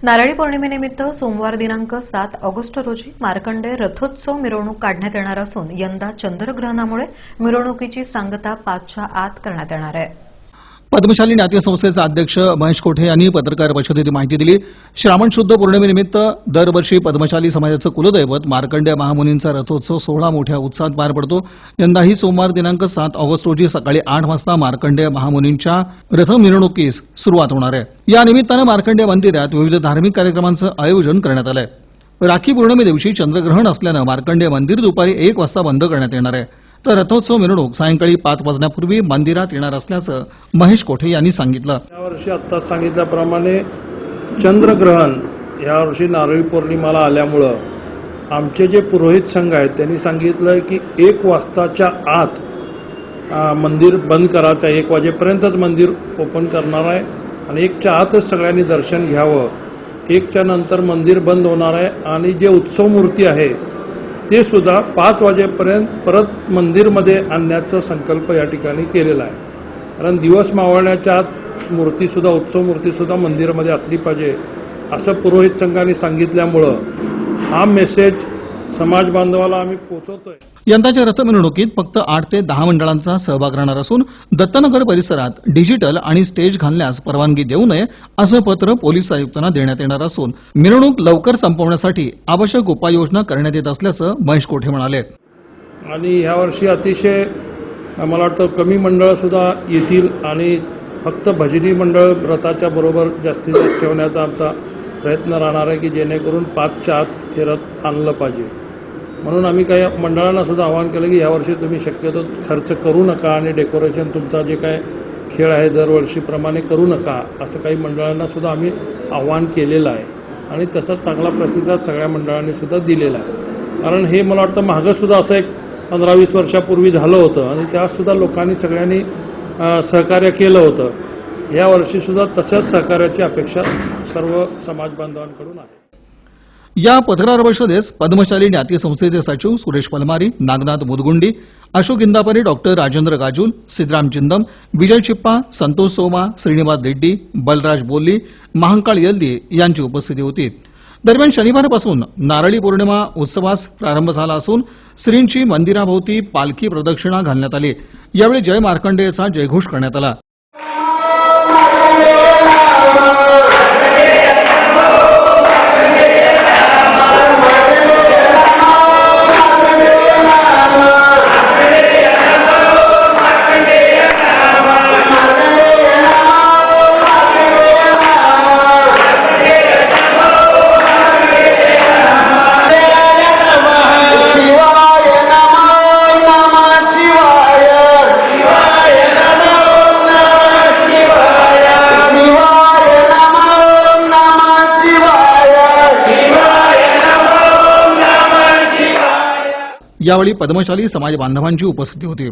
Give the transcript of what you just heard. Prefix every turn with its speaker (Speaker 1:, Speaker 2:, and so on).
Speaker 1: नारळी पौर्णिमेनिमित्त सोमवार दिनांक 7 ऑगस्ट रोजी मार्कंडेय रथोत्सव मिरवणूक काढण्यात येणार असून यंदा चंद्रग्रहणामुळे मिरवणुकीची सांगता 5च्या आत करण्यात येणार आहे।
Speaker 2: पद्मशाली नाट्य संस्थेचे अध्यक्ष महेश कोठे यांनी पत्रकार परिषदेत माहिती दिली। श्रावण शुद्ध पौर्णिमेनिमित्त दरवर्षी पद्मशाली समाजाचं कुलदैवत मार्कंडेय महामुनींचा रथोत्सव सोहळा मोठ्या उत्साहात पार पडतो। यंदाही सोमवार दिनांक 7 ऑगस्ट रोजी सकाळी 8 वाजता मार्कंडेय महामुनींच्या रथ मिरवणुकीस सुरुवात होणार आहे। या निमित्तानं मार्कंडेय मंदिरात विविध धार्मिक कार्यक्रमांचं आयोजन करण्यात आलं आहे। राखी पौर्णिमे दिवशी चंद्रग्रहण असल्यानं मार्कंडेय मंदिर दुपारी 1 वाजता बंद करण्यात येणार आहे, तर रथोत्सव मिरवणूक सायंकाळी 5 वाजण्यापूर्वी मंदिरात येणार असल्याचं महेश कोठे यांनी सांगितलं।
Speaker 3: यावर्षी आत्ताच सांगितल्याप्रमाणे चंद्रग्रहण यावर्षी नारळी पौर्णिमेला आल्यामुळं आमचे जे पुरोहित संघ आहेत त्यांनी सांगितलं की 1 वाजताच्या आत मंदिर बंद करायचं आहे। 1 वाजेपर्यंतच मंदिर ओपन करणार आहे आणि 1च्या आतच सगळ्यांनी दर्शन घ्यावं। 1च्या नंतर मंदिर बंद होणार आहे आणि जे उत्सव मूर्ती आहे ते सुद्धा 5 वाजेपर्यंत परत मंदिरमध्ये आणण्याचा संकल्प या ठिकाणी केलेला आहे। कारण दिवस मावळण्याच्या आत मूर्तीसुद्धा उत्सव मूर्तीसुद्धा मंदिरामध्ये असली पाहिजे असं पुरोहित संघाने सांगितल्यामुळं हा मेसेज समाज बांधवाला आम्ही पोहोचवतोय।
Speaker 2: यंदाच्या रथ मिरवणुकीत फक्त 8 ते 10 मंडळांचा सहभाग राहणार असून दत्तनगर परिसरात डिजिटल आणि स्टेज घालण्यास परवानगी देऊ नये असं पत्र पोलीस आयुक्तांना देण्यात येणार असून मिरवणूक लवकर संपवण्यासाठी आवश्यक उपाययोजना करण्यात येत असल्याचं महेश कोठे म्हणाले।
Speaker 3: आणि यावर्षी अतिशय मला वाटतं कमी मंडळं सुद्धा येतील आणि फक्त भजनी मंडळ रथाच्या बरोबर जास्तीत जास्त ठेवण्याचा आमचा प्रयत्न राहणार आहे की जेणेकरून 5च्या आत हे रथ आणलं पाहिजे। म्हणून आम्ही काही मंडळांना सुद्धा आवाहन केलं की यावर्षी तुम्ही शक्यतो खर्च करू नका आणि डेकोरेशन तुमचा जे काय खेळ आहे दरवर्षीप्रमाणे करू नका असं काही मंडळांना सुद्धा आम्ही आवाहन केलेलं आहे आणि तसा चांगला प्रतिसाद सगळ्या मंडळांनी सुद्धा दिलेला आहे। कारण हे मला वाटतं मागं सुद्धा असं एक 15-20 वर्षापूर्वी झालं होतं आणि त्यासुद्धा लोकांनी सगळ्यांनी सहकार्य केलं होतं। या वर्षीसुद्धा तशाच सहकार्याची अपेक्षा सर्व समाज बांधवांकडून आहे।
Speaker 2: या पत्रकार परिषदेस पद्मशाली नाट्य संस्थेचे सचिव सुरेश पलमारी, नागनाथ मुदगुंडी, अशोक इंदापरी, डॉक्टर राजेंद्र गाजूल, सिद्धराम चिंदम, विजय चिप्पा, संतोष सोमा, श्रीनिवास देड्डी, बलराज बोल्ली, महांकाळ यल्दी यांची उपस्थिती होती। दरम्यान शनिवारपासून नारळी पौर्णिमा उत्सवास प्रारंभ झाला असून श्रींची मंदिराभोवती पालखी प्रदक्षिणा घालण्यात आली। यावेळी जय मार्कंडेयचा जयघोष करण्यात आला। यावेळी पद्मशाली समाज बांधवांची उपस्थिती होती।